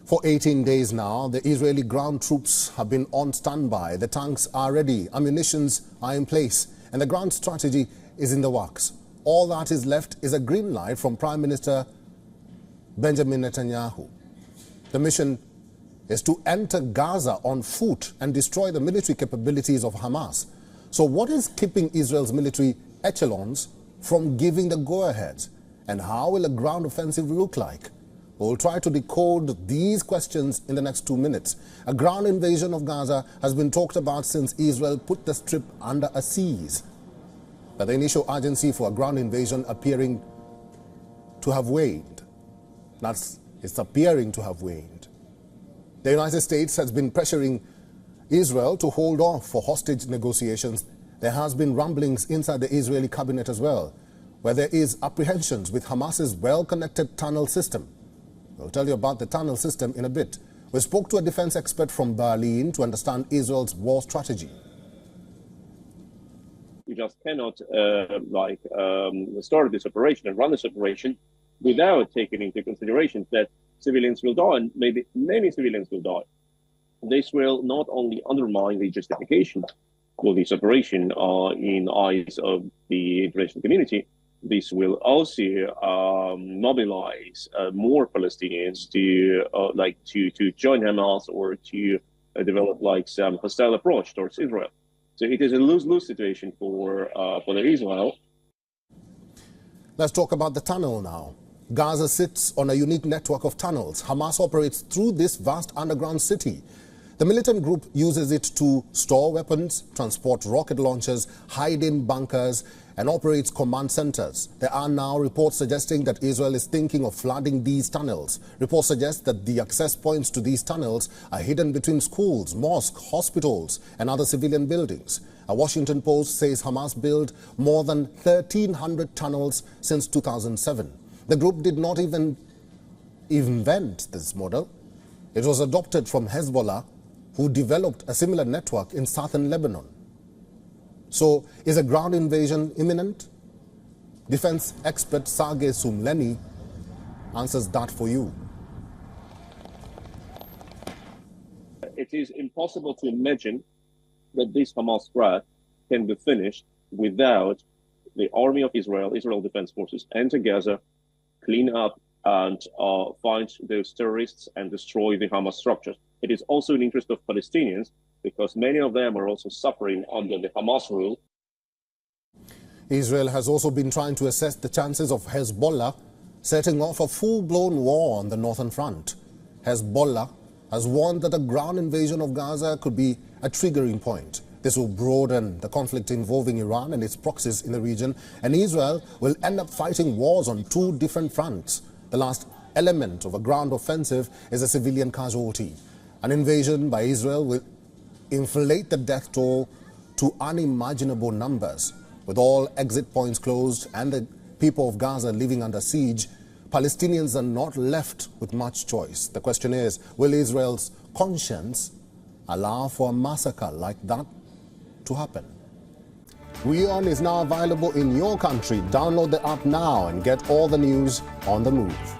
For 18 days now, the Israeli ground troops have been on standby. The tanks are ready, ammunitions are in place, and the ground strategy is in the works. All that is left is a green light from Prime Minister Benjamin Netanyahu. The mission is to enter Gaza on foot and destroy the military capabilities of Hamas. So what is keeping Israel's military echelons from giving the go-ahead? And how will a ground offensive look like? We'll try to decode these questions in the next 2 minutes. A ground invasion of Gaza has been talked about since Israel put the strip under a siege. But the initial urgency for a ground invasion appearing to have waned. It's appearing to have waned. The United States has been pressuring Israel to hold off for hostage negotiations. There has been rumblings inside the Israeli cabinet as well, where there is apprehensions with Hamas's well-connected tunnel system. We'll tell you about the tunnel system in a bit. We spoke to a defense expert from Berlin to understand Israel's war strategy. You just cannot start this operation and run this operation without taking into consideration that civilians will die, and maybe many civilians will die. This will not only undermine the justification for this operation in eyes of the international community, this will also mobilize more Palestinians to join Hamas or to develop some hostile approach towards Israel. So it is a lose-lose situation for Israel. Let's talk about the tunnel now. Gaza sits on a unique network of tunnels. Hamas operates through this vast underground city. The militant group uses it to store weapons, transport rocket launchers, hide in bunkers, and operates command centers. There are now reports suggesting that Israel is thinking of flooding these tunnels. Reports suggest that the access points to these tunnels are hidden between schools, mosques, hospitals, and other civilian buildings. A Washington Post says Hamas built more than 1,300 tunnels since 2007. The group did not even invent this model. It was adopted from Hezbollah, who developed a similar network in southern Lebanon. So, is a ground invasion imminent? Defense expert Sergei Sumleny answers that for you. It is impossible to imagine that this Hamas threat can be finished without the army of Israel, Israel Defense Forces, enter Gaza, clean up and find those terrorists and destroy the Hamas structures. It is also in the interest of Palestinians because many of them are also suffering under the Hamas rule. Israel has also been trying to assess the chances of Hezbollah setting off a full-blown war on the northern front. Hezbollah has warned that a ground invasion of Gaza could be a triggering point. This will broaden the conflict involving Iran and its proxies in the region, and Israel will end up fighting wars on two different fronts. The last element of a ground offensive is a civilian casualty. An invasion by Israel will inflate the death toll to unimaginable numbers. With all exit points closed and the people of Gaza living under siege, Palestinians are not left with much choice. The question is, will Israel's conscience allow for a massacre like that to happen? WION is now available in your country. Download the app now and get all the news on the move.